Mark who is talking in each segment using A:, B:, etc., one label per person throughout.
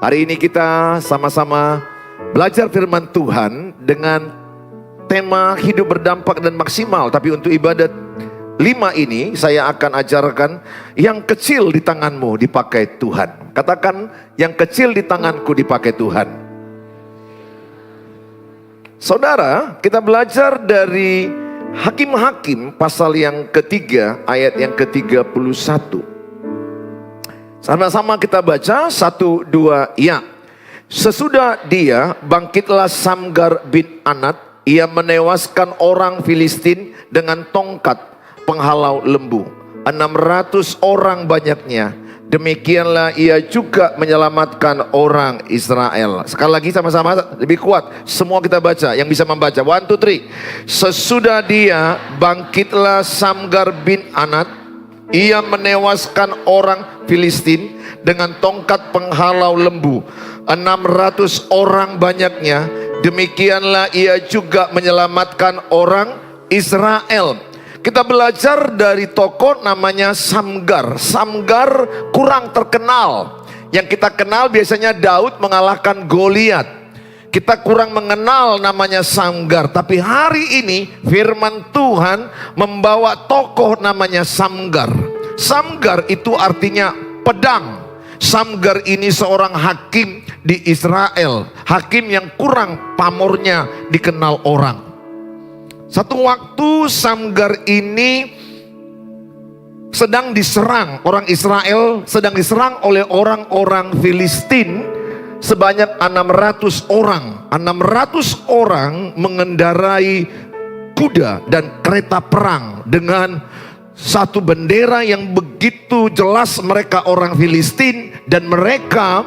A: Hari ini kita sama-sama belajar firman Tuhan dengan tema hidup berdampak dan maksimal. Tapi untuk ibadat 5 ini saya akan ajarkan yang kecil di tanganmu dipakai Tuhan. Katakan, yang kecil di tanganku dipakai Tuhan. Saudara, kita belajar dari Hakim-Hakim pasal yang ketiga ayat yang ke-31. Sama-sama kita baca 1, 2, ya. Sesudah dia bangkitlah Samgar bin Anat. Ia menewaskan orang Filistin dengan tongkat penghalau lembu. 600 orang banyaknya. Demikianlah ia juga menyelamatkan orang Israel. Sekali lagi sama-sama lebih kuat. Semua kita baca, yang bisa membaca. 1, 2, 3. Sesudah dia bangkitlah Samgar bin Anat. Ia menewaskan orang Filistin dengan tongkat penghalau lembu. 600 orang banyaknya. Demikianlah ia juga menyelamatkan orang Israel. Kita belajar dari tokoh namanya Samgar. Samgar kurang terkenal. Yang kita kenal biasanya Daud mengalahkan Goliat. Kita kurang mengenal namanya Samgar. Tapi hari ini firman Tuhan membawa tokoh namanya Samgar. Samgar itu artinya pedang. Samgar ini seorang hakim di Israel. Hakim yang kurang pamornya dikenal orang. Satu waktu Samgar ini sedang diserang. Orang Israel sedang diserang oleh orang-orang Filistin. Sebanyak 600 orang. 600 orang mengendarai kuda dan kereta perang dengan satu bendera yang begitu jelas mereka orang Filistin, dan mereka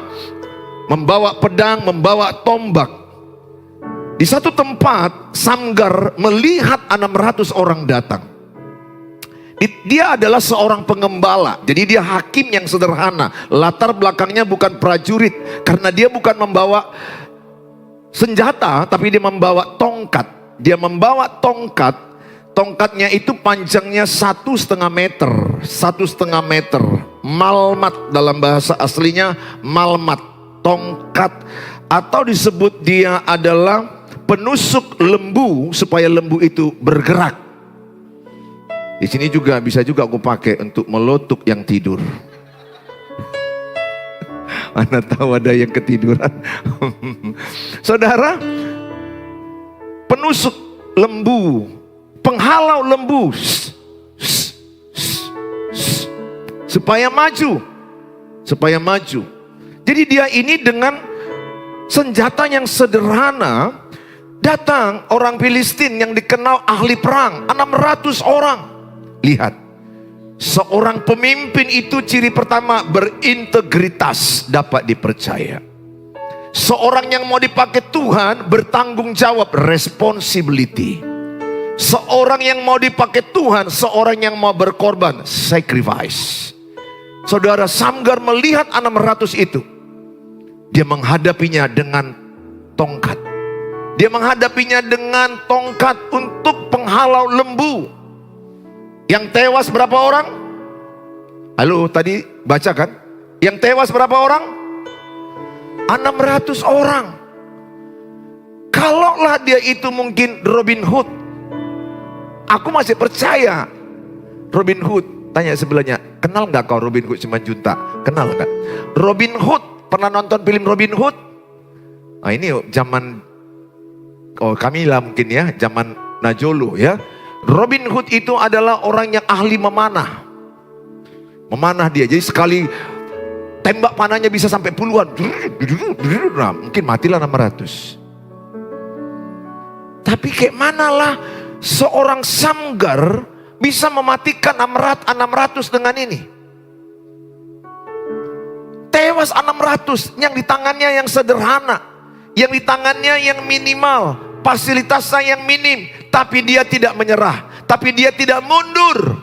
A: membawa pedang, membawa tombak. Di satu tempat Samgar melihat 600 orang datang. Dia adalah seorang pengembala, jadi dia hakim yang sederhana. Latar belakangnya bukan prajurit, karena dia bukan membawa senjata, tapi dia membawa tongkat. Dia membawa tongkat, tongkatnya itu panjangnya 1,5 meter. 1,5 meter, malmat dalam bahasa aslinya, malmat, tongkat. Atau disebut dia adalah penusuk lembu, supaya lembu itu bergerak. Di sini juga bisa juga aku pakai untuk melotok yang tidur. Mana tahu ada yang ketiduran. Saudara, penusuk lembu, penghalau lembu, supaya maju, supaya maju. Jadi dia ini dengan senjata yang sederhana datang orang Filistin yang dikenal ahli perang, 600 orang. Lihat, seorang pemimpin itu ciri pertama berintegritas, dapat dipercaya. Seorang yang mau dipakai Tuhan bertanggung jawab, responsibility. Seorang yang mau dipakai Tuhan, seorang yang mau berkorban, sacrifice. Saudara, Samgar melihat 600 itu. Dia menghadapinya dengan tongkat. Dia menghadapinya dengan tongkat untuk penghalau lembu. Yang tewas berapa orang? Halo, tadi baca kan? Yang tewas berapa orang? 600 orang. Kalaulah dia itu mungkin Robin Hood, aku masih percaya. Robin Hood, tanya sebelahnya, kenal nggak kau Robin Hood Simanjuntak? Kenal nggak? Robin Hood, pernah nonton film Robin Hood? Nah, ini zaman Kamila mungkin ya, zaman Najolo ya. Robin Hood itu adalah orang yang ahli memanah. Memanah dia, jadi sekali tembak panahnya bisa sampai puluhan. Nah, mungkin matilah 600. Tapi kayak manalah seorang Samgar bisa mematikan 600 dengan ini. Tewas 600, yang di tangannya yang sederhana, yang di tangannya yang minimal, fasilitasnya yang minim. Tapi dia tidak menyerah, tapi dia tidak mundur.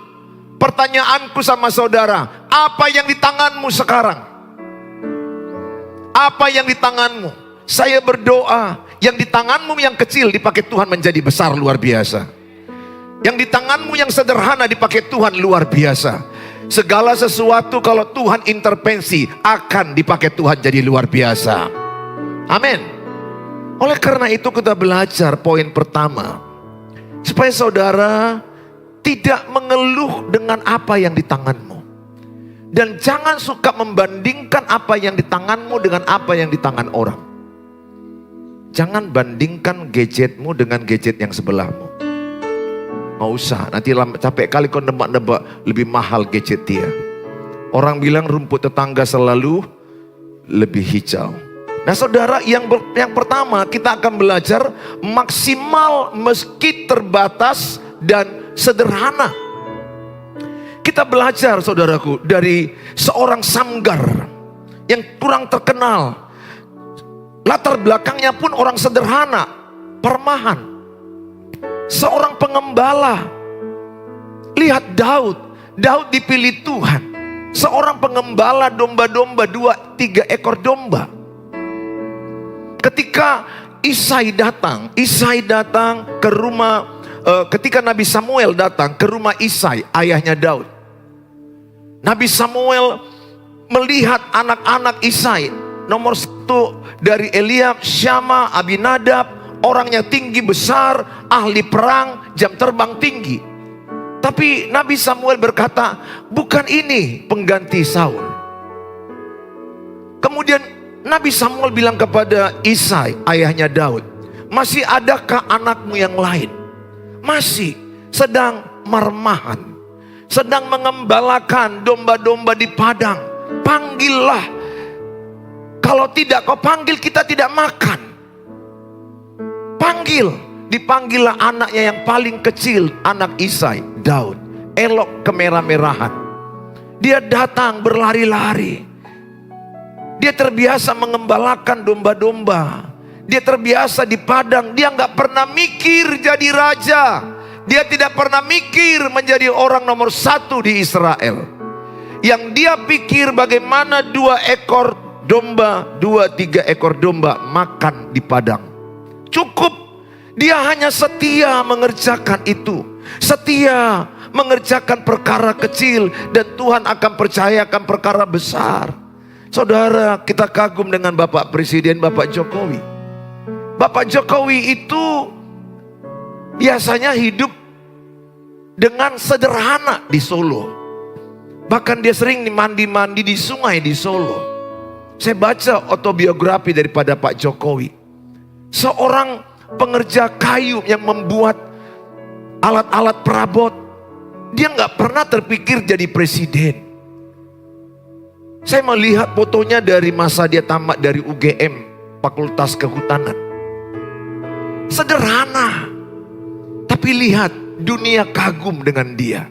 A: Pertanyaanku sama saudara, apa yang di tanganmu sekarang? Apa yang di tanganmu? Saya berdoa, yang di tanganmu yang kecil dipakai Tuhan menjadi besar luar biasa. Yang di tanganmu yang sederhana dipakai Tuhan luar biasa. Segala sesuatu kalau Tuhan intervensi akan dipakai Tuhan jadi luar biasa. Amin. Oleh karena itu kita belajar poin pertama, supaya saudara tidak mengeluh dengan apa yang di tanganmu. Dan jangan suka membandingkan apa yang di tanganmu dengan apa yang di tangan orang. Jangan bandingkan gadgetmu dengan gadget yang sebelahmu. Nggak usah, nanti capek kali kau nebak-nebak lebih mahal gadget dia. Orang bilang rumput tetangga selalu lebih hijau. Nah saudara, yang pertama kita akan belajar maksimal meski terbatas dan sederhana. Kita belajar saudaraku dari seorang Samgar yang kurang terkenal. Latar belakangnya pun orang sederhana, permahan. Seorang pengembala. Lihat Daud dipilih Tuhan. Seorang pengembala domba-domba, 2-3 ekor domba. Ketika Isai datang ke rumah, ketika Nabi Samuel datang ke rumah Isai, ayahnya Daud. Nabi Samuel melihat anak-anak Isai. Nomor 1 dari Eliab, Syama, Abinadab. Orangnya tinggi besar, ahli perang, jam terbang tinggi. Tapi Nabi Samuel berkata, bukan ini pengganti Saul. Kemudian Nabi Samuel bilang kepada Isai, ayahnya Daud, masih adakah anakmu yang lain? Masih, sedang marmahan, sedang mengembalakan domba-domba di padang. Panggillah, kalau tidak kau panggil kita tidak makan. Dipanggillah anaknya yang paling kecil, anak Isai, Daud, elok kemerah-merahan. Dia datang berlari-lari. Dia terbiasa mengembalakan domba-domba. Dia terbiasa di padang. Dia nggak pernah mikir jadi raja. Dia tidak pernah mikir menjadi orang nomor 1 di Israel. Yang dia pikir bagaimana 2-3 ekor domba makan di padang. Cukup. Dia hanya setia mengerjakan itu. Setia mengerjakan perkara kecil. Dan Tuhan akan percayakan perkara besar. Saudara, kita kagum dengan Bapak Presiden, Bapak Jokowi. Bapak Jokowi itu biasanya hidup dengan sederhana di Solo. Bahkan dia sering mandi-mandi di sungai di Solo. Saya baca autobiografi daripada Pak Jokowi. Seorang pengerja kayu yang membuat alat-alat perabot. Dia nggak pernah terpikir jadi presiden. Saya melihat fotonya dari masa dia tamat dari UGM, Fakultas Kehutanan. Sederhana. Tapi lihat, dunia kagum dengan dia.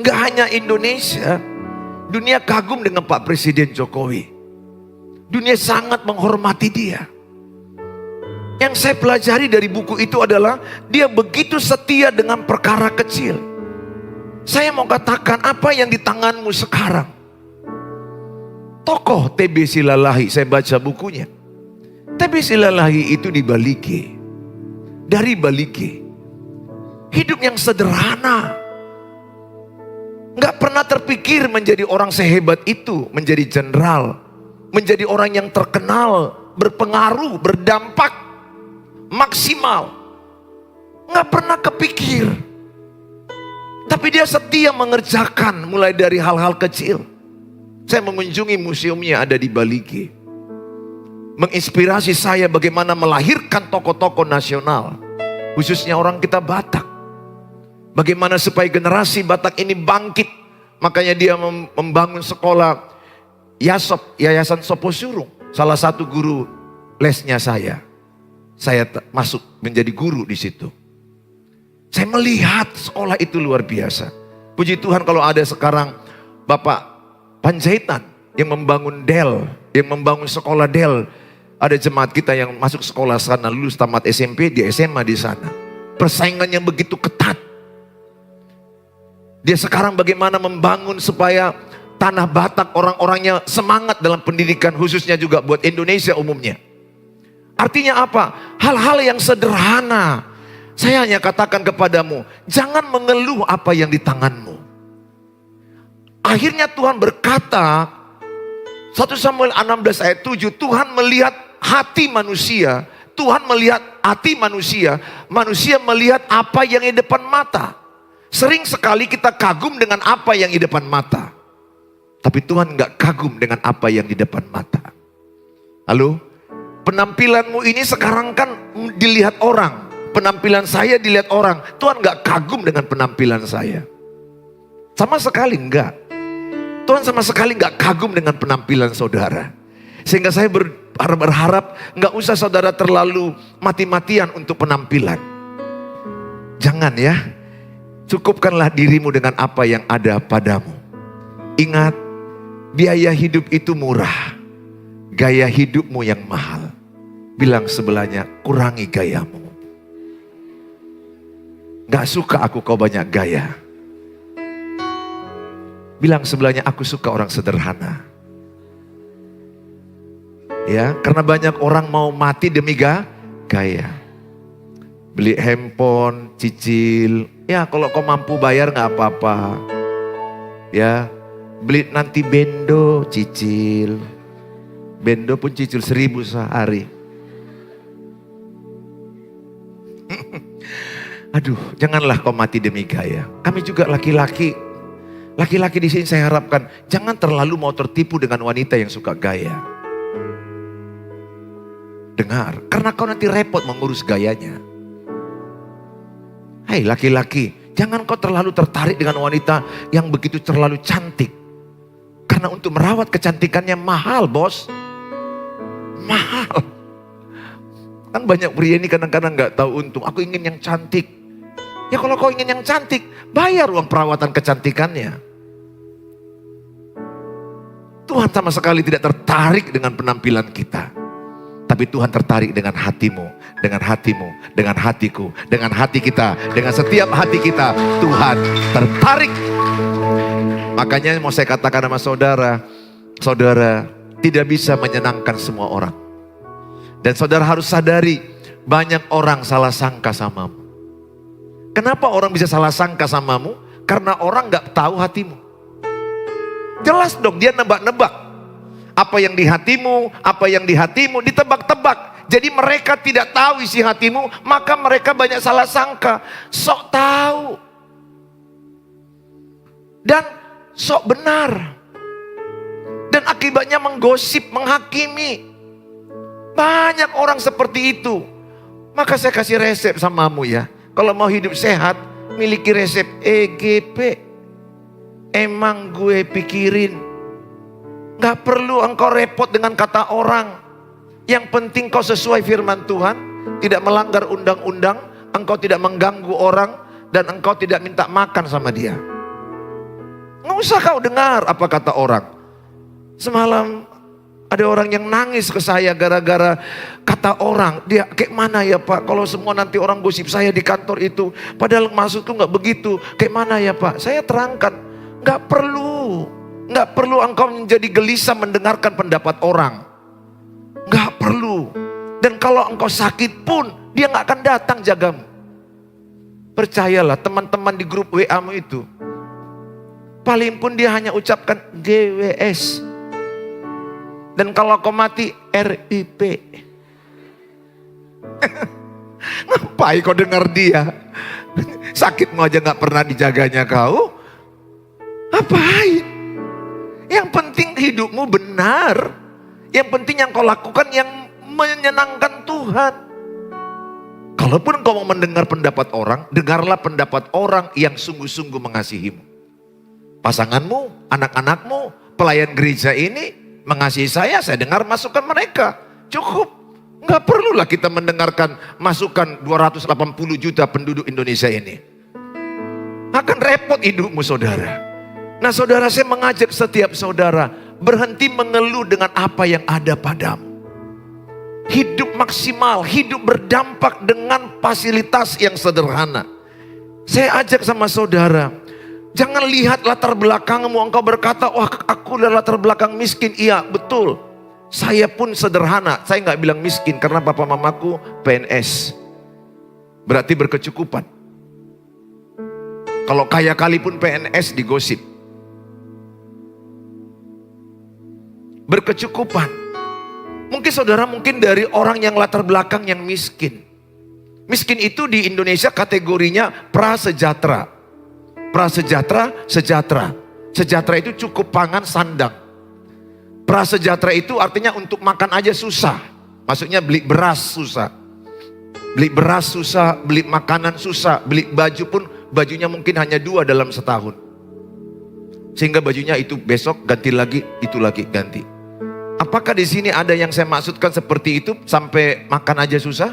A: Nggak hanya Indonesia, dunia kagum dengan Pak Presiden Jokowi. Dunia sangat menghormati dia. Yang saya pelajari dari buku itu adalah dia begitu setia dengan perkara kecil. Saya mau katakan apa yang di tanganmu sekarang. Tokoh TB Silalahi, saya baca bukunya. TB Silalahi itu di Balike. Dari Balike. Hidup yang sederhana. Nggak pernah terpikir menjadi orang sehebat itu. Menjadi jenderal. Menjadi orang yang terkenal. Berpengaruh, berdampak. Maksimal. Nggak pernah kepikir. Tapi dia setia mengerjakan mulai dari hal-hal kecil. Saya mengunjungi museumnya ada di Balike. Menginspirasi saya bagaimana melahirkan tokoh-tokoh nasional. Khususnya orang kita Batak. Bagaimana supaya generasi Batak ini bangkit. Makanya dia membangun sekolah Yayasan Soposurung. Salah satu guru lesnya saya. Saya masuk menjadi guru di situ. Saya melihat sekolah itu luar biasa. Puji Tuhan kalau ada sekarang Bapak Panjaitan yang membangun Del, yang membangun sekolah Del. Ada jemaat kita yang masuk sekolah sana, lulus tamat SMP, di SMA di sana. Persaingan yang begitu ketat. Dia sekarang bagaimana membangun supaya tanah Batak orang-orangnya semangat dalam pendidikan, khususnya juga buat Indonesia umumnya. Artinya apa? Hal-hal yang sederhana. Saya hanya katakan kepadamu, jangan mengeluh apa yang di tanganmu. Akhirnya Tuhan berkata, 1 Samuel 16 ayat 7, Tuhan melihat hati manusia. Tuhan melihat hati manusia. Manusia melihat apa yang di depan mata. Sering sekali kita kagum dengan apa yang di depan mata. Tapi Tuhan gak kagum dengan apa yang di depan mata. Halo? Penampilanmu ini sekarang kan dilihat orang. Penampilan saya dilihat orang. Tuhan gak kagum dengan penampilan saya. Sama sekali enggak. Tuhan sama sekali gak kagum dengan penampilan saudara. Sehingga saya berharap gak usah saudara terlalu mati-matian untuk penampilan. Jangan ya. Cukupkanlah dirimu dengan apa yang ada padamu. Ingat, biaya hidup itu murah. Gaya hidupmu yang mahal. Bilang sebelahnya, kurangi gayamu. Gak suka aku kau banyak gaya. Bilang sebelahnya, aku suka orang sederhana. Ya, karena banyak orang mau mati demi gaya. Beli handphone, cicil. Ya, kalau kau mampu bayar gak apa-apa. Ya, beli nanti bendo, cicil. Bendo pun cicil 1.000 sehari. Aduh, janganlah kau mati demi gaya. Kami juga laki-laki. Laki-laki di sini saya harapkan jangan terlalu mau tertipu dengan wanita yang suka gaya. Dengar, karena kau nanti repot mengurus gayanya. Hai laki-laki, jangan kau terlalu tertarik dengan wanita yang begitu terlalu cantik. Karena untuk merawat kecantikannya mahal, bos. Mahal. Kan banyak pria ini kadang-kadang gak tahu untung. Aku ingin yang cantik. Ya kalau kau ingin yang cantik, bayar uang perawatan kecantikannya. Tuhan sama sekali tidak tertarik dengan penampilan kita. Tapi Tuhan tertarik dengan hatimu, dengan hatimu, dengan hatiku, dengan hati kita, dengan setiap hati kita. Tuhan tertarik. Makanya mau saya katakan sama saudara, saudara tidak bisa menyenangkan semua orang. Dan saudara harus sadari, banyak orang salah sangka samamu. Kenapa orang bisa salah sangka samamu? Karena orang gak tahu hatimu. Jelas dong, dia nebak-nebak. Apa yang di hatimu, apa yang di hatimu, ditebak-tebak. Jadi mereka tidak tahu isi hatimu, maka mereka banyak salah sangka. Sok tahu. Dan sok benar. Dan akibatnya menggosip, menghakimi. Banyak orang seperti itu. Maka saya kasih resep samamu ya. Kalau mau hidup sehat, miliki resep EGP. Emang gue pikirin. Gak perlu engkau repot dengan kata orang. Yang penting kau sesuai firman Tuhan. Tidak melanggar undang-undang. Engkau tidak mengganggu orang. Dan engkau tidak minta makan sama dia. Gak usah kau dengar apa kata orang. Semalam ada orang yang nangis ke saya gara-gara kata orang. Dia kayak mana ya Pak, kalau semua nanti orang gosip saya di kantor itu. Padahal maksudku gak begitu. Kayak mana ya Pak, saya terangkan. Gak perlu. Gak perlu engkau menjadi gelisah mendengarkan pendapat orang. Gak perlu. Dan kalau engkau sakit pun, dia gak akan datang jagamu. Percayalah teman-teman di grup WA-mu itu. Paling pun dia hanya ucapkan GWS. Dan kalau kau mati, RIP. Ngapain kau dengar dia? Sakitmu aja gak pernah dijaganya kau. Ngapain? Yang penting hidupmu benar. Yang penting yang kau lakukan yang menyenangkan Tuhan. Kalaupun kau mau mendengar pendapat orang, dengarlah pendapat orang yang sungguh-sungguh mengasihimu. Pasanganmu, anak-anakmu, pelayan gereja ini mengasihi saya dengar masukan mereka. Cukup. Nggak perlulah kita mendengarkan masukan 280 juta penduduk Indonesia ini. Akan repot hidupmu saudara. Nah saudara, saya mengajak setiap saudara berhenti mengeluh dengan apa yang ada padamu. Hidup maksimal, hidup berdampak dengan fasilitas yang sederhana. Saya ajak sama saudara, jangan lihat latar belakangmu, engkau berkata, wah aku adalah latar belakang miskin. Iya betul, saya pun sederhana. Saya nggak bilang miskin karena papa mamaku PNS. Berarti berkecukupan. Kalau kaya kali pun PNS digosip. berkecukupan. Mungkin saudara dari orang yang latar belakang yang miskin. Miskin itu di Indonesia kategorinya prasejahtera. Prasejahtera, sejahtera. Sejahtera itu cukup pangan sandang. Prasejahtera itu artinya untuk makan aja susah. Maksudnya beli beras susah. Beli beras susah, beli makanan susah, beli baju pun bajunya mungkin hanya 2 dalam setahun. Sehingga bajunya itu besok ganti lagi, itu lagi ganti. Apakah di sini ada yang saya maksudkan seperti itu sampai makan aja susah?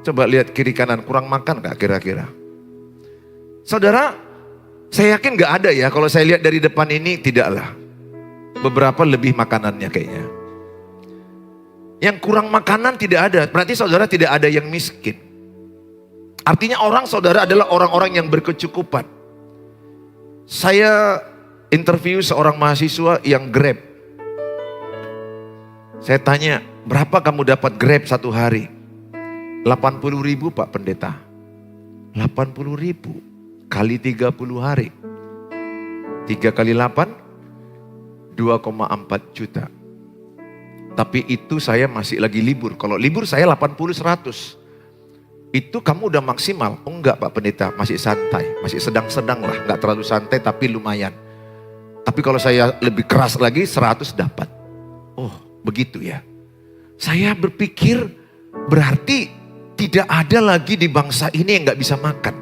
A: Coba lihat kiri kanan, kurang makan gak kira-kira? Saudara, saya yakin gak ada ya. Kalau saya lihat dari depan ini, tidaklah. Beberapa lebih makanannya kayaknya. Yang kurang makanan tidak ada. Berarti saudara tidak ada yang miskin. Artinya orang saudara adalah orang-orang yang berkecukupan. Saya interview seorang mahasiswa yang Grab. Saya tanya, berapa kamu dapat Grab satu hari? 80.000 Pak Pendeta. 80.000 kali 30 hari. 3 kali 8, 2,4 juta. Tapi itu saya masih lagi libur. Kalau libur saya 80-100. Itu kamu udah maksimal. Oh enggak Pak Pendeta, masih santai. Masih sedang-sedang lah, enggak terlalu santai tapi lumayan. Tapi kalau saya lebih keras lagi 100 dapat. Oh begitu ya. Saya berpikir berarti tidak ada lagi di bangsa ini yang gak bisa makan.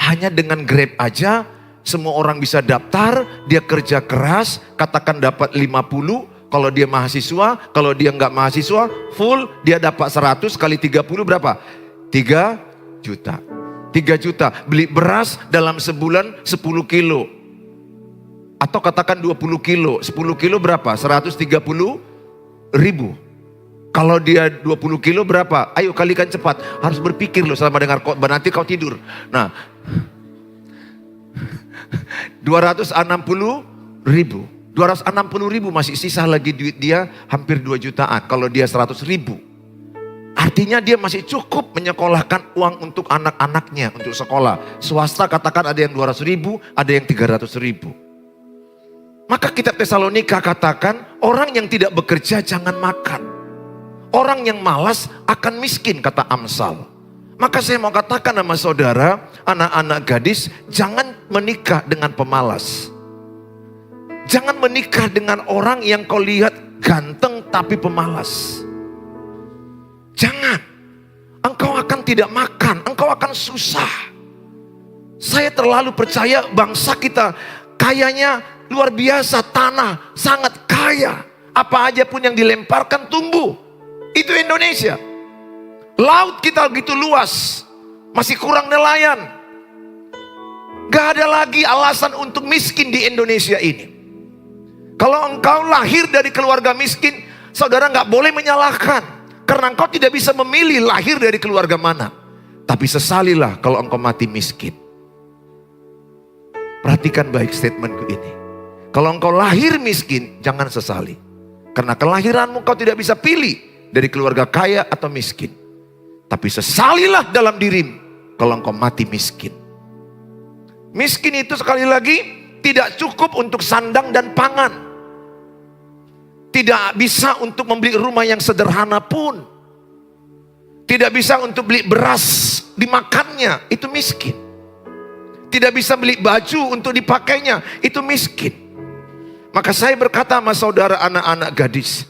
A: Hanya dengan Grab aja semua orang bisa daftar, dia kerja keras, katakan dapat 50, kalau dia mahasiswa, kalau dia nggak mahasiswa, full dia dapat 100 kali 30 berapa? 3 juta. 3 juta, beli beras dalam sebulan 10 kilo. Atau katakan 20 kilo, 10 kilo berapa? 130.000. Kalau dia 20 kilo berapa? Ayo kalikan cepat. Harus berpikir loh selama dengar khotbah, nanti kau tidur. Nah, 260.000. 260.000 masih sisa lagi duit dia hampir 2 jutaan. Kalau dia 100.000. Artinya dia masih cukup menyekolahkan uang untuk anak-anaknya untuk sekolah. Swasta katakan ada yang 200.000, ada yang 300.000. Maka kitab Tesalonika katakan orang yang tidak bekerja jangan makan. Orang yang malas akan miskin kata Amsal. Maka saya mau katakan sama saudara, anak-anak gadis, jangan menikah dengan pemalas. Jangan menikah dengan orang yang kau lihat ganteng tapi pemalas. Jangan. Engkau akan tidak makan, engkau akan susah. Saya terlalu percaya bangsa kita kayanya luar biasa, tanah sangat kaya. Apa aja pun yang dilemparkan tumbuh. Itu Indonesia. Laut kita gitu luas, masih kurang nelayan. Gak ada lagi alasan untuk miskin di Indonesia ini. Kalau engkau lahir dari keluarga miskin, saudara gak boleh menyalahkan. Karena engkau tidak bisa memilih lahir dari keluarga mana. Tapi sesalilah kalau engkau mati miskin. Perhatikan baik statementku ini. Kalau engkau lahir miskin, jangan sesali. Karena kelahiranmu kau tidak bisa pilih dari keluarga kaya atau miskin. Tapi sesalilah dalam dirimu kalau engkau mati miskin. Miskin itu sekali lagi tidak cukup untuk sandang dan pangan. Tidak bisa untuk membeli rumah yang sederhana pun. Tidak bisa untuk beli beras dimakannya, itu miskin. Tidak bisa beli baju untuk dipakainya, itu miskin. Maka saya berkata sama saudara anak-anak gadis,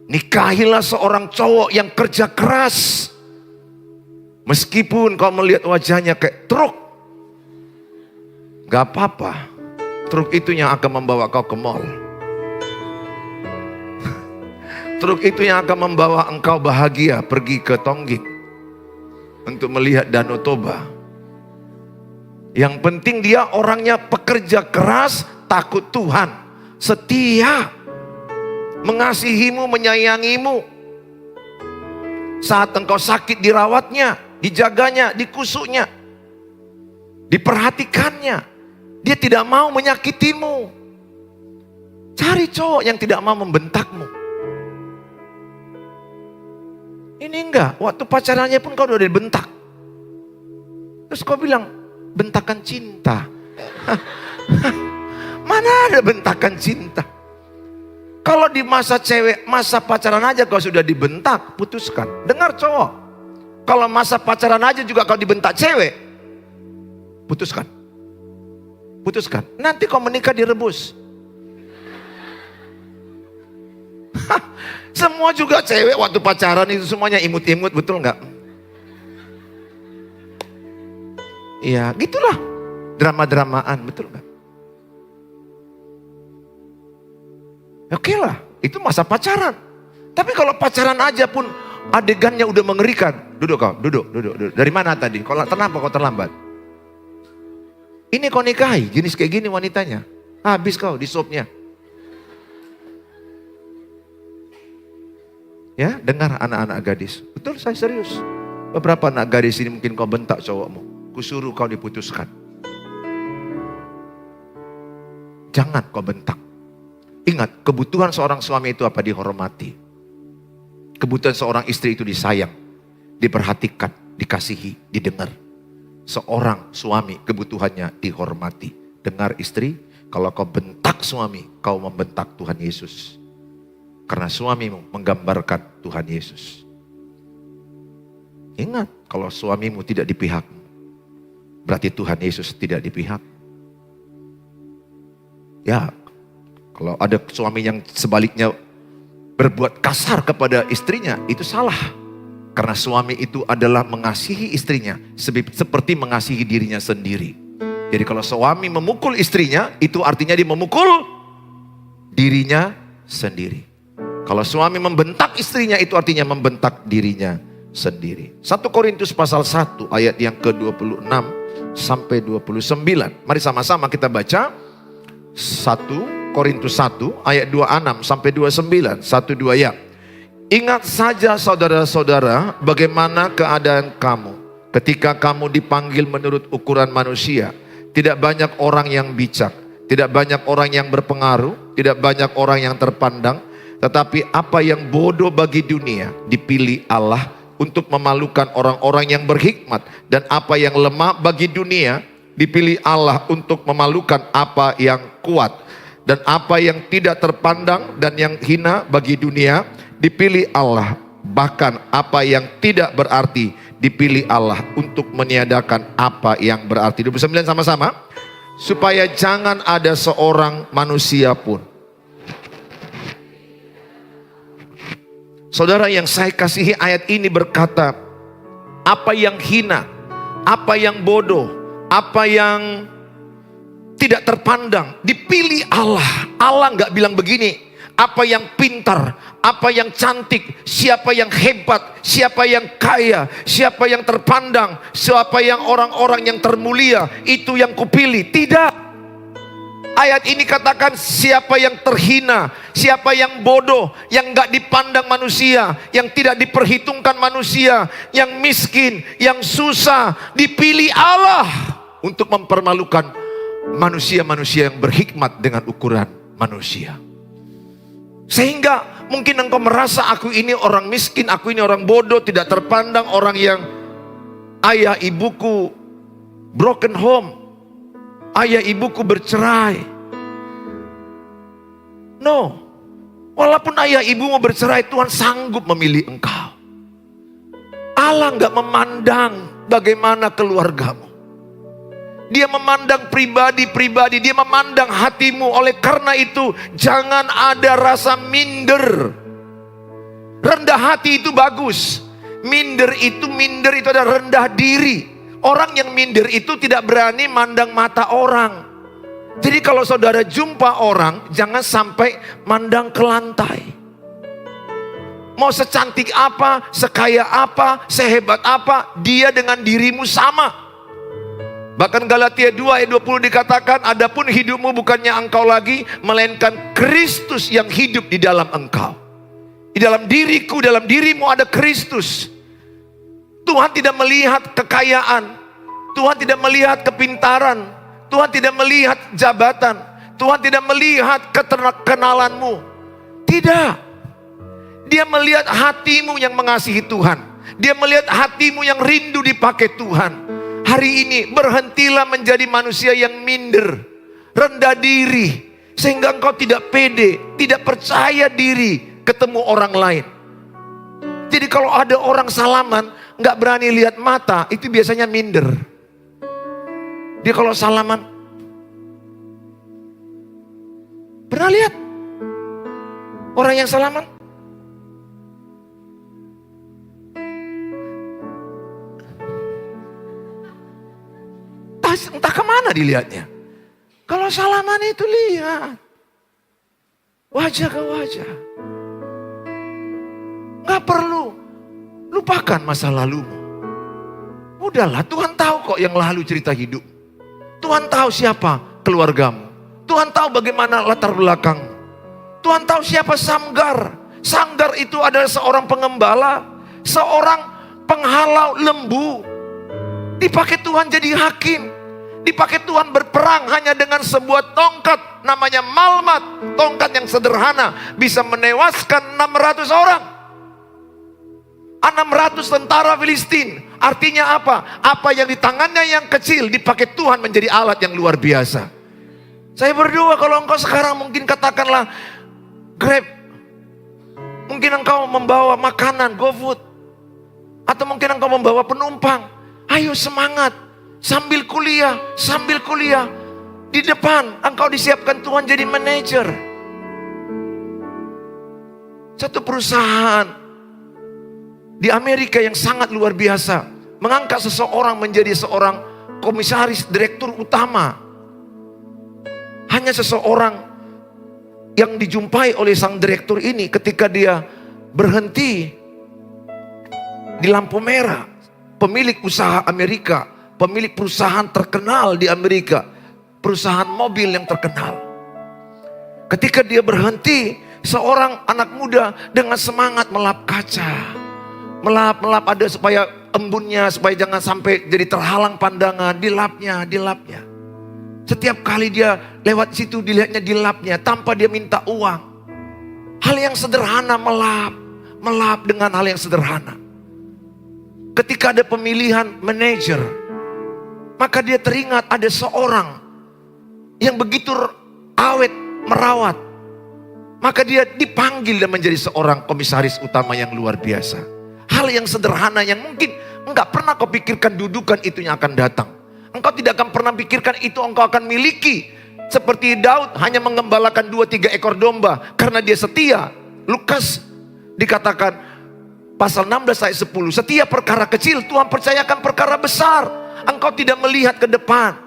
A: nikahilah seorang cowok yang kerja keras. Meskipun kau melihat wajahnya kayak truk, gak apa-apa. Truk itu yang akan membawa kau ke mall. Truk itu yang akan membawa engkau bahagia pergi ke Tonggik untuk melihat Danau Toba. Yang penting dia orangnya pekerja keras, takut Tuhan, setia, mengasihimu, menyayangimu. Saat engkau sakit dirawatnya, dijaganya, dikusuknya, diperhatikannya. Dia tidak mau menyakitimu. Cari cowok yang tidak mau membentakmu. Ini enggak, waktu pacarannya pun kau udah dibentak. Terus kau bilang, bentakan cinta. Mana ada bentakan cinta? Kalau di masa cewek, masa pacaran aja kau sudah dibentak, putuskan. Dengar cowok, kalau masa pacaran aja juga kau dibentak cewek, putuskan. Putuskan. Nanti kau menikah direbus. Semua juga cewek waktu pacaran itu semuanya imut-imut, betul nggak? Iya, gitulah. Drama-dramaan, betul nggak? Oke lah, itu masa pacaran. Tapi kalau pacaran aja pun adegannya udah mengerikan. Duduk kau, duduk. Dari mana tadi? Kenapa kau terlambat? Ini kau nikahi, jenis kayak gini wanitanya. Habis kau di sopnya. Ya, dengar anak-anak gadis. Betul, saya serius. Beberapa anak gadis ini mungkin kau bentak cowokmu. Kusuruh kau diputuskan. Jangan kau bentak. Ingat, kebutuhan seorang suami itu apa? Dihormati. Kebutuhan seorang istri itu disayang, diperhatikan, dikasihi, didengar. Seorang suami kebutuhannya dihormati. Dengar istri, kalau kau bentak suami, kau membentak Tuhan Yesus. Karena suamimu menggambarkan Tuhan Yesus. Ingat, kalau suamimu tidak di pihakmu, berarti Tuhan Yesus tidak di pihak. Ya, kalau ada suami yang sebaliknya berbuat kasar kepada istrinya, itu salah. Karena suami itu adalah mengasihi istrinya seperti mengasihi dirinya sendiri. Jadi kalau suami memukul istrinya, itu artinya dia memukul dirinya sendiri. Kalau suami membentak istrinya, itu artinya membentak dirinya sendiri. 1 Korintus pasal 1 ayat yang ke-26 sampai 29. Mari sama-sama kita baca. 1 Korintus 1 ayat 26 sampai 29. 1-2 ya. Ingat saja saudara-saudara, bagaimana keadaan kamu ketika kamu dipanggil menurut ukuran manusia. Tidak banyak orang yang bijak, tidak banyak orang yang berpengaruh, tidak banyak orang yang terpandang. Tetapi apa yang bodoh bagi dunia dipilih Allah untuk memalukan orang-orang yang berhikmat. Dan apa yang lemah bagi dunia dipilih Allah untuk memalukan apa yang kuat. Dan apa yang tidak terpandang dan yang hina bagi dunia dipilih Allah. Bahkan apa yang tidak berarti dipilih Allah untuk meniadakan apa yang berarti. 29 sama-sama. Supaya jangan ada seorang manusia pun. Saudara yang saya kasihi, ayat ini berkata, apa yang hina, apa yang bodoh, apa yang tidak terpandang, dipilih Allah. Allah nggak bilang begini, apa yang pintar, apa yang cantik, siapa yang hebat, siapa yang kaya, siapa yang terpandang, siapa yang orang-orang yang termulia, itu yang kupilih. Tidak. Ayat ini katakan siapa yang terhina, siapa yang bodoh, yang gak dipandang manusia, yang tidak diperhitungkan manusia, yang miskin, yang susah, dipilih Allah untuk mempermalukan manusia-manusia yang berhikmat dengan ukuran manusia. Sehingga mungkin engkau merasa aku ini orang miskin, aku ini orang bodoh, tidak terpandang, orang yang ayah ibuku broken home, ayah ibuku bercerai. No, walaupun ayah ibumu bercerai, Tuhan sanggup memilih engkau. Allah gak memandang bagaimana keluargamu. Dia memandang pribadi-pribadi, dia memandang hatimu. Oleh karena itu, jangan ada rasa minder. Rendah hati itu bagus. Minder itu adalah rendah diri. Orang yang minder itu tidak berani mandang mata orang. Jadi kalau saudara jumpa orang, jangan sampai mandang ke lantai. Mau secantik apa, sekaya apa, sehebat apa, dia dengan dirimu sama. Bahkan Galatia 2 ayat 20 dikatakan, adapun hidupmu bukannya engkau lagi, melainkan Kristus yang hidup di dalam engkau. Di dalam diriku, dalam dirimu ada Kristus. Tuhan tidak melihat kekayaan, Tuhan tidak melihat kepintaran, Tuhan tidak melihat jabatan, Tuhan tidak melihat keterkenalanmu. Tidak. Dia melihat hatimu yang mengasihi Tuhan. Dia melihat hatimu yang rindu dipakai Tuhan. Hari ini berhentilah menjadi manusia yang minder, rendah diri. Sehingga engkau tidak pede, tidak percaya diri ketemu orang lain. Jadi kalau ada orang salaman, nggak berani lihat mata, itu biasanya minder. Dia kalau salaman, pernah lihat orang yang salaman? Entah kemana dilihatnya. Kalau salaman itu lihat wajah ke wajah. Gak perlu lupakan masa lalumu. Udahlah, Tuhan tahu kok yang lalu cerita hidup. Tuhan tahu siapa keluargamu. Tuhan tahu bagaimana latar belakangmu. Tuhan tahu siapa Samgar. Samgar itu adalah seorang pengembala, seorang penghalau lembu. Dipakai Tuhan jadi hakim. Dipakai Tuhan berperang hanya dengan sebuah tongkat namanya malmat. Tongkat yang sederhana bisa menewaskan 600 orang. 600 tentara Filistin. Artinya apa? Apa yang di tangannya yang kecil dipakai Tuhan menjadi alat yang luar biasa. Saya berdoa kalau engkau sekarang mungkin katakanlah Grab. Mungkin engkau membawa makanan, GoFood. Atau mungkin engkau membawa penumpang. Ayo semangat. Sambil kuliah, di depan engkau disiapkan Tuhan jadi manajer. Satu perusahaan di Amerika yang sangat luar biasa mengangkat seseorang menjadi seorang komisaris direktur utama. Hanya seseorang yang dijumpai oleh sang direktur ini ketika dia berhenti di lampu merah. Pemilik usaha Amerika, pemilik perusahaan terkenal di Amerika, perusahaan mobil yang terkenal. Ketika dia berhenti, seorang anak muda dengan semangat melap kaca. Melap ada supaya embunnya, supaya jangan sampai jadi terhalang pandangan, dilapnya. Setiap kali dia lewat situ dilihatnya dilapnya tanpa dia minta uang. Hal yang sederhana melap dengan hal yang sederhana. Ketika ada pemilihan manajer, maka dia teringat ada seorang yang begitu awet merawat. Maka dia dipanggil dan menjadi seorang komisaris utama yang luar biasa. Hal yang sederhana yang mungkin enggak pernah kau pikirkan dudukan itu yang akan datang. Engkau tidak akan pernah pikirkan itu engkau akan miliki. Seperti Daud hanya mengembalakan 2-3 ekor domba karena dia setia. Lukas dikatakan pasal 16 ayat 10. Setiap perkara kecil Tuhan percayakan perkara besar. Engkau tidak melihat ke depan.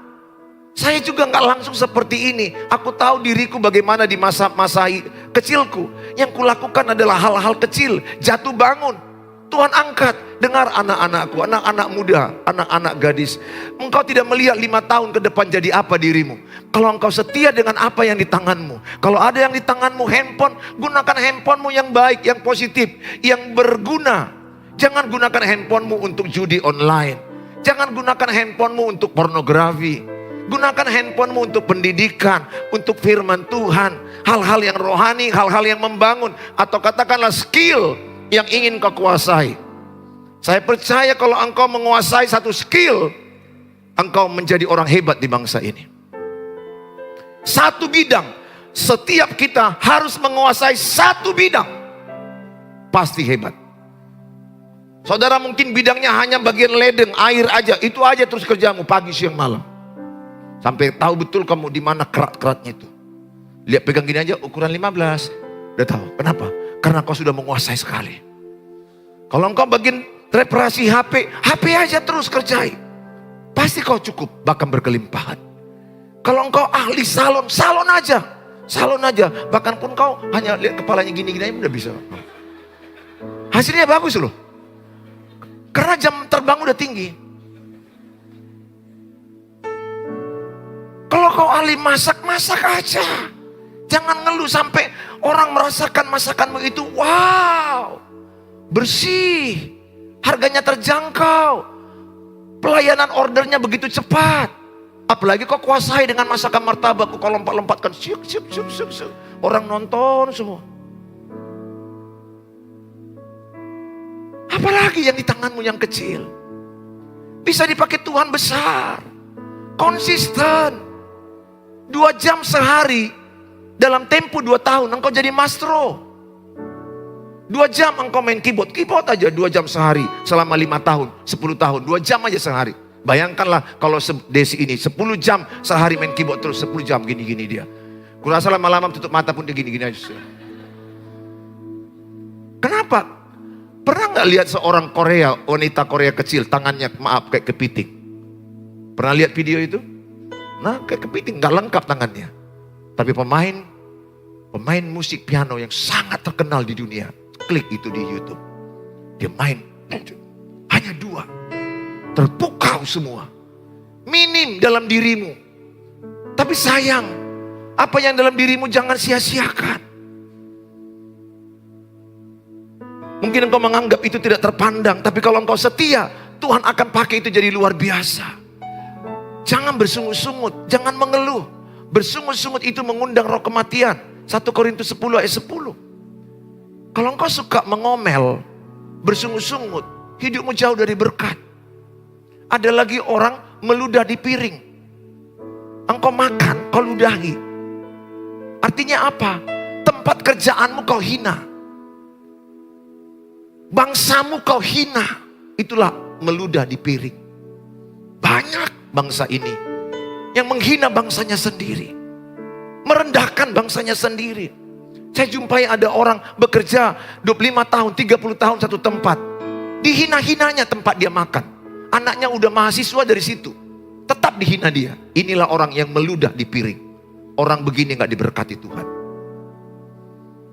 A: Saya juga enggak langsung seperti ini. Aku tahu diriku bagaimana di masa-masa kecilku. Yang kulakukan adalah hal-hal kecil. Jatuh bangun. Tuhan angkat. Dengar anak-anakku, anak-anak muda, anak-anak gadis. Engkau tidak melihat 5 tahun ke depan jadi apa dirimu. Kalau engkau setia dengan apa yang di tanganmu. Kalau ada yang di tanganmu handphone, gunakan handphonemu yang baik, yang positif, yang berguna. Jangan gunakan handphonemu untuk judi online. Jangan gunakan handphonemu untuk pornografi. Gunakan handphonemu untuk pendidikan, untuk firman Tuhan. Hal-hal yang rohani, hal-hal yang membangun. Atau katakanlah skill yang ingin kau kuasai. Saya percaya kalau engkau menguasai satu skill, engkau menjadi orang hebat di bangsa ini. Satu bidang, setiap kita harus menguasai satu bidang. Pasti hebat. Saudara mungkin bidangnya hanya bagian ledeng, air aja. Itu aja terus kerjamu pagi, siang, malam. Sampai tahu betul kamu di mana kerat-keratnya itu. Lihat pegang gini aja, ukuran 15. Udah tahu, kenapa? Karena kau sudah menguasai sekali. Kalau engkau bagian reparasi HP aja terus kerjai. Pasti kau cukup, bahkan berkelimpahan. Kalau engkau ahli salon aja. Bahkan pun kau hanya lihat kepalanya gini-gini aja udah bisa. Hasilnya bagus loh. Karena jam terbang udah tinggi. Kalau kau ahli masak aja. Jangan ngeluh sampai orang merasakan masakanmu itu wow. Bersih. Harganya terjangkau. Pelayanan ordernya begitu cepat. Apalagi kau kuasai dengan masakan martabak. Kau lompat-lompatkan. Syuk. Orang nonton semua. Apalagi yang di tanganmu yang kecil. Bisa dipakai Tuhan besar. Konsisten. 2 jam sehari. Dalam tempo 2 tahun engkau jadi maestro. 2 jam engkau main keyboard. Keyboard aja 2 jam sehari. Selama 5 tahun, 10 tahun. 2 jam aja sehari. Bayangkanlah kalau Desi ini 10 jam sehari main keyboard terus. 10 jam gini-gini dia. Kurasa lama-lama tutup mata pun dia gini-gini aja. Kenapa? Pernah gak lihat seorang Korea, wanita Korea kecil, tangannya maaf kayak kepiting? Pernah lihat video itu? Nah kayak kepiting, gak lengkap tangannya. Tapi pemain musik piano yang sangat terkenal di dunia. Klik itu di YouTube. Dia main, hanya 2. Terpukau semua. Minim dalam dirimu. Tapi sayang, apa yang dalam dirimu jangan sia-siakan. Mungkin engkau menganggap itu tidak terpandang, tapi kalau engkau setia, Tuhan akan pakai itu jadi luar biasa. Jangan bersungut-sungut, jangan mengeluh. Bersungut-sungut itu mengundang roh kematian. 1 Korintus 10 ayat 10. Kalau engkau suka mengomel, bersungut-sungut, hidupmu jauh dari berkat. Ada lagi orang meludah di piring. Engkau makan, kau ludahi. Artinya apa? Tempat kerjaanmu kau hina. Bangsamu kau hina. Itulah meludah di piring. Banyak bangsa ini yang menghina bangsanya sendiri. Merendahkan bangsanya sendiri. Saya jumpai ada orang bekerja 25 tahun, 30 tahun satu tempat. Dihina-hinanya tempat dia makan. Anaknya udah mahasiswa dari situ. Tetap dihina dia. Inilah orang yang meludah di piring. Orang begini gak diberkati Tuhan.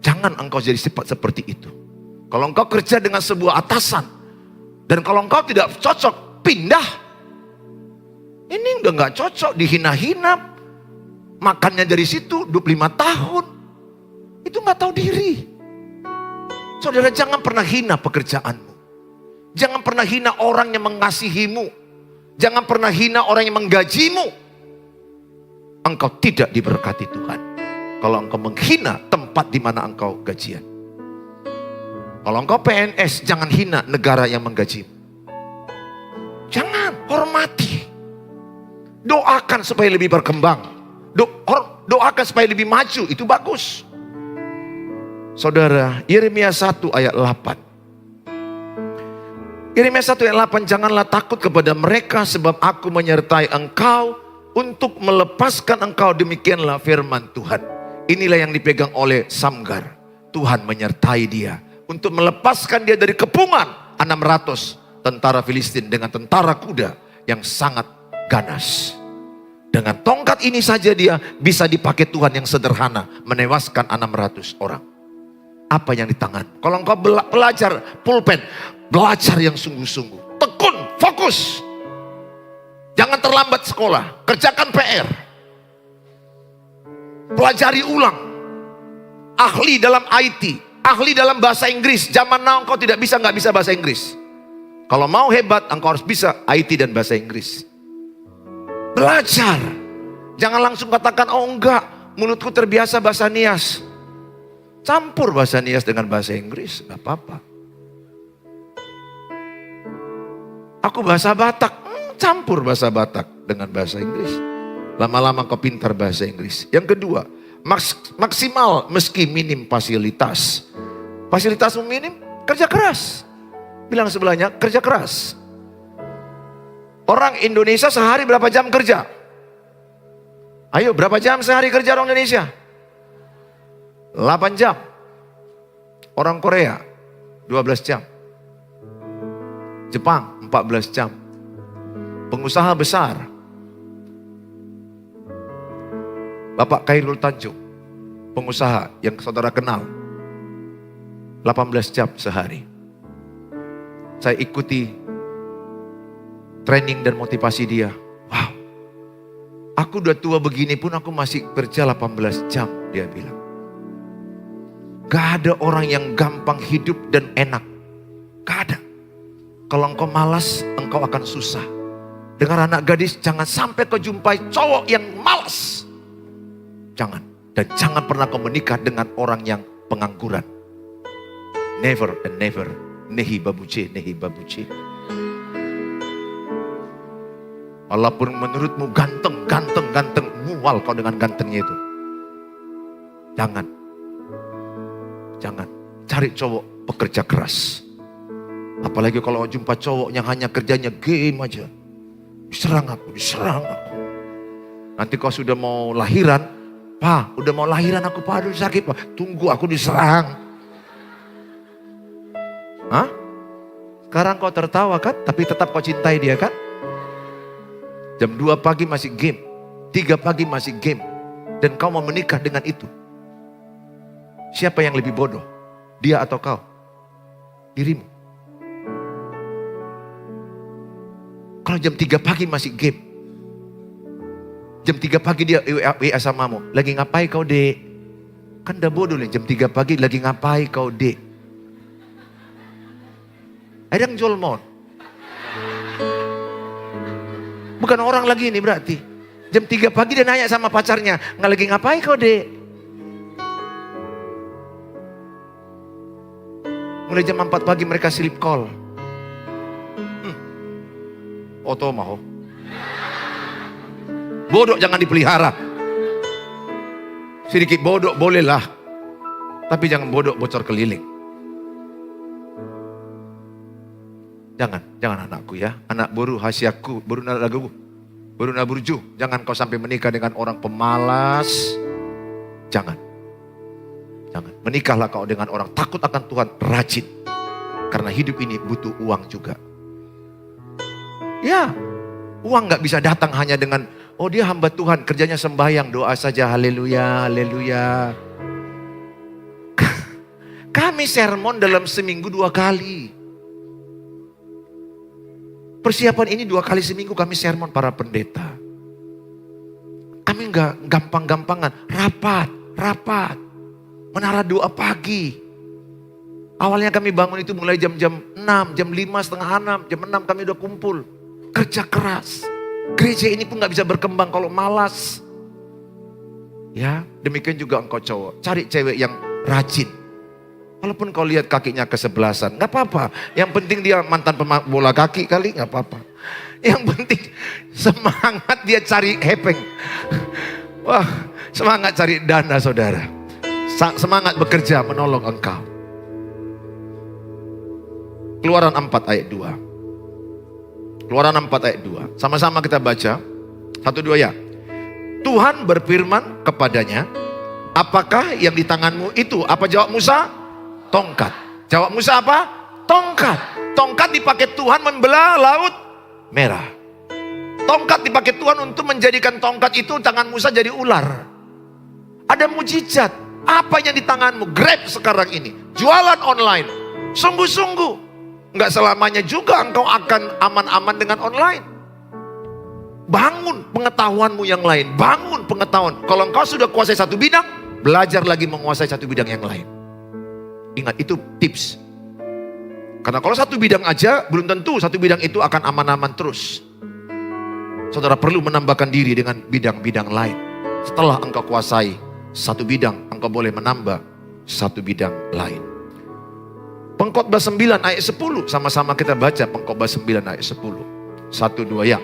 A: Jangan engkau jadi sifat seperti itu. Kalau engkau kerja dengan sebuah atasan. Dan kalau engkau tidak cocok, pindah. Ini udah gak cocok, dihina-hina. Makannya dari situ 25 tahun. Itu gak tahu diri. Saudara, jangan pernah hina pekerjaanmu. Jangan pernah hina orang yang mengasihimu. Jangan pernah hina orang yang menggajimu. Engkau tidak diberkati Tuhan. Kalau engkau menghina tempat di mana engkau gajian. Kalau engkau PNS, jangan hina negara yang menggajimu. Jangan, hormati. Doakan supaya lebih berkembang. Doakan supaya lebih maju, itu bagus. Saudara, Yeremia 1 ayat 8. Yeremia 1 ayat 8, janganlah takut kepada mereka sebab aku menyertai engkau untuk melepaskan engkau, demikianlah firman Tuhan. Inilah yang dipegang oleh Samgar. Tuhan menyertai dia untuk melepaskan dia dari kepungan 600 tentara Filistin dengan tentara kuda yang sangat ganas. Dengan tongkat ini saja dia bisa dipakai Tuhan yang sederhana, menewaskan 600 orang. Apa yang di tangan? Kalau engkau belajar pulpen, belajar yang sungguh-sungguh. Tekun, fokus. Jangan terlambat sekolah. Kerjakan PR. Pelajari ulang. Ahli dalam IT. Ahli dalam bahasa Inggris. Zaman now engkau tidak bisa, nggak bisa bahasa Inggris. Kalau mau hebat, engkau harus bisa IT dan bahasa Inggris. Belajar. Jangan langsung katakan, oh enggak, mulutku terbiasa bahasa Nias. Campur bahasa Nias dengan bahasa Inggris, gak apa-apa. Aku bahasa Batak, campur bahasa Batak dengan bahasa Inggris. Lama-lama kau pintar bahasa Inggris. Yang kedua, maksimal meski minim fasilitas. Fasilitasmu minim, kerja keras. Bilang sebelahnya, kerja keras. Orang Indonesia sehari berapa jam kerja? Ayo, berapa jam sehari kerja orang Indonesia? 8 jam. Orang Korea 12 jam. Jepang 14 jam. Pengusaha besar Bapak Khairul Tanjung, pengusaha yang saudara kenal, 18 jam sehari. Saya ikuti training dan motivasi dia. Wow, aku udah tua begini pun aku masih kerja 18 jam, dia bilang. Gak ada orang yang gampang hidup dan enak. Gak ada. Kalau engkau malas, engkau akan susah. Dengar anak gadis, jangan sampai kau jumpai cowok yang malas. Jangan. Dan jangan pernah kau menikah dengan orang yang pengangguran. Never and never. Nehi babuce, nehi babuce. Walaupun menurutmu ganteng, mual kau dengan gantengnya itu. Jangan. Jangan. Cari cowok pekerja keras. Apalagi kalau jumpa cowok yang hanya kerjanya game aja. Diserang aku. Nanti kau sudah mau lahiran, Pak, udah mau lahiran aku, Pak, aduh sakit, Pak. Tunggu, aku diserang. Hah? Sekarang kau tertawa kan, tapi tetap kau cintai dia kan? Jam 2 pagi masih game, 3 pagi masih game. Dan kau mau menikah dengan itu. Siapa yang lebih bodoh? Dia atau kau? Dirimu. Kalau jam 3 pagi masih game. Jam 3 pagi dia WA samamu. Lagi ngapain kau, Dek? Kan udah bodoh nih, jam 3 pagi lagi ngapain kau, Dek? Ada yang jolmon. Bukan orang lagi ini berarti. Jam 3 pagi dia nanya sama pacarnya. Nggak lagi ngapain kau, Dek? Mulai jam 4 pagi mereka sleep call. Oto mau. Bodoh jangan dipelihara. Sedikit bodoh bolehlah. Tapi jangan bodoh bocor keliling. Jangan anakku ya. Anak boru hasiaku, boru nalagu, boru naburju. Jangan kau sampai menikah dengan orang pemalas. Jangan. Menikahlah kau dengan orang takut akan Tuhan, rajin. Karena hidup ini butuh uang juga. Ya, uang gak bisa datang hanya dengan, oh dia hamba Tuhan, kerjanya sembahyang, doa saja, haleluya, haleluya. Kami sermon dalam seminggu 2 kali. Persiapan ini 2 kali seminggu kami sermon para pendeta. Kami gak gampang-gampangan, rapat. Menara doa pagi. Awalnya kami bangun itu mulai jam-jam 6, jam 5, setengah 6, jam 6 kami udah kumpul. Kerja keras. Gereja ini pun gak bisa berkembang kalau malas. Ya, demikian juga engkau cowok. Cari cewek yang rajin. Walaupun kau lihat kakinya kesebelasan, gak apa-apa. Yang penting dia mantan pemain bola kaki kali, gak apa-apa. Yang penting semangat dia cari hepeng. Wah, semangat cari dana saudara. Semangat bekerja menolong engkau. Keluaran 4 ayat 2. Keluaran 4 ayat 2. Sama-sama kita baca. 1, 2 ya. Tuhan berfirman kepadanya, apakah yang di tanganmu itu? Apa jawab Musa? Tongkat. Jawab Musa apa? Tongkat. Tongkat dipakai Tuhan membelah laut merah. Tongkat dipakai Tuhan untuk menjadikan tongkat itu tangan Musa jadi ular. Ada mujizat. Apa yang di tanganmu? Grab sekarang ini. Jualan online. Sungguh-sungguh. Enggak selamanya juga engkau akan aman-aman dengan online. Bangun pengetahuanmu yang lain. Bangun pengetahuan. Kalau engkau sudah kuasai satu bidang, belajar lagi menguasai satu bidang yang lain. Ingat, itu tips. Karena kalau satu bidang aja, belum tentu satu bidang itu akan aman-aman terus. Saudara perlu menambahkan diri dengan bidang-bidang lain. Setelah engkau kuasai satu bidang, engkau boleh menambah satu bidang lain. Pengkhotbah 9 ayat 10. Sama-sama kita baca Pengkhotbah 9 ayat 10. 1, 2 ya.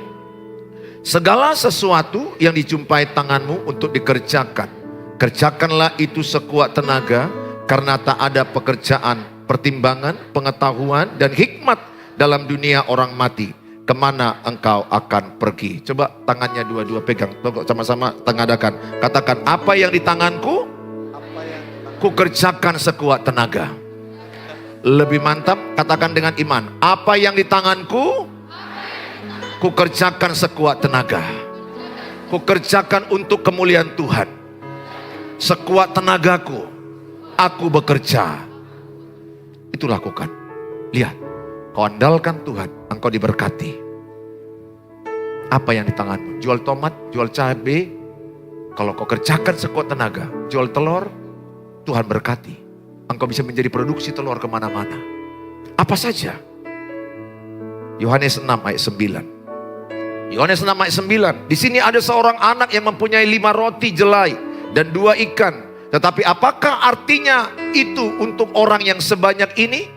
A: Segala sesuatu yang dijumpai tanganmu untuk dikerjakan, kerjakanlah itu sekuat tenaga, karena tak ada pekerjaan, pertimbangan, pengetahuan, dan hikmat dalam dunia orang mati. Kemana engkau akan pergi? Coba tangannya dua-dua pegang, sama-sama tengadakan. Katakan, apa yang di tanganku, ku kerjakan sekuat tenaga. Lebih mantap, katakan dengan iman. Apa yang di tanganku, ku kerjakan sekuat tenaga. Ku kerjakan untuk kemuliaan Tuhan. Sekuat tenagaku, aku bekerja. Itu lakukan. Lihat, kau andalkan Tuhan, engkau diberkati. Apa yang di tanganmu? Jual tomat, jual cabai. Kalau kau kerjakan sekuat tenaga, jual telur, Tuhan berkati. Engkau bisa menjadi produksi telur kemana-mana. Apa saja. Yohanes 6 ayat 9. Yohanes 6 ayat 9. Di sini ada seorang anak yang mempunyai 5 roti jelai dan 2 ikan. Tetapi apakah artinya itu untuk orang yang sebanyak ini?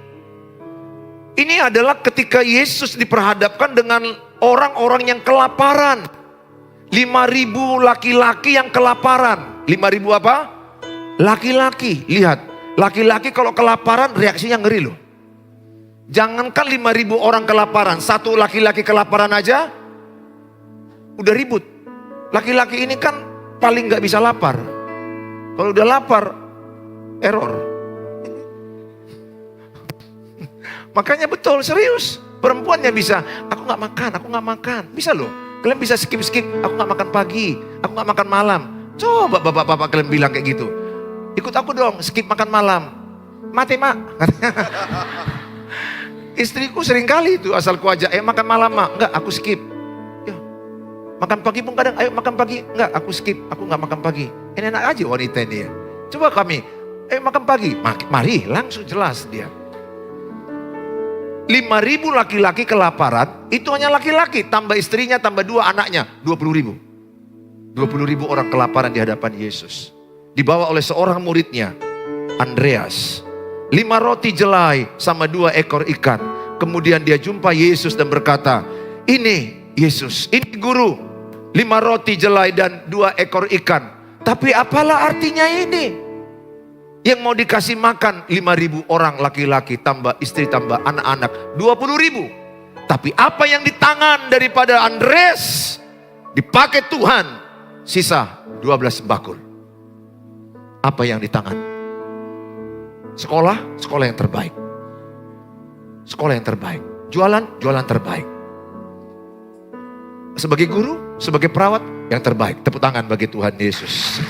A: Ini adalah ketika Yesus diperhadapkan dengan orang-orang yang kelaparan. 5.000 laki-laki yang kelaparan. 5.000 apa? Laki-laki, lihat. Laki-laki kalau kelaparan reaksinya ngeri loh. Jangankan 5.000 orang kelaparan, satu laki-laki kelaparan aja udah ribut. Laki-laki ini kan paling gak bisa lapar. Kalau udah lapar, error. Makanya betul, serius. Perempuannya bisa, aku gak makan. Bisa loh. Kalian bisa skip, aku gak makan pagi, aku gak makan malam. Coba bapak-bapak kalian bilang kayak gitu. Ikut aku dong, skip makan malam. Mati mak. Istriku sering kali itu asal ku ajak, makan malam mak. Enggak, aku skip. Ya. Makan pagi pun kadang, ayo makan pagi. Enggak, aku skip, aku gak makan pagi. Ini enak aja wanita ini ya. Coba kami, makan pagi. Mari, langsung jelas dia. 5.000 laki-laki kelaparan, itu hanya laki-laki. Tambah istrinya, tambah 2 anaknya, 20.000. 20.000 orang kelaparan di hadapan Yesus. Dibawa oleh seorang muridnya, Andreas. 5 roti jelai sama 2 ekor ikan. Kemudian dia jumpa Yesus dan berkata, ini Yesus, ini guru. 5 roti jelai dan 2 ekor ikan. Tapi apalah artinya ini? Yang mau dikasih makan 5.000 orang laki-laki, tambah istri, tambah anak-anak, 20.000. Tapi apa yang di tangan daripada Andreas dipakai Tuhan, sisa 12 bakul. Apa yang di tangan? Sekolah yang terbaik. Sekolah yang terbaik. Jualan terbaik. Sebagai guru, sebagai perawat yang terbaik. Tepuk tangan bagi Tuhan Yesus.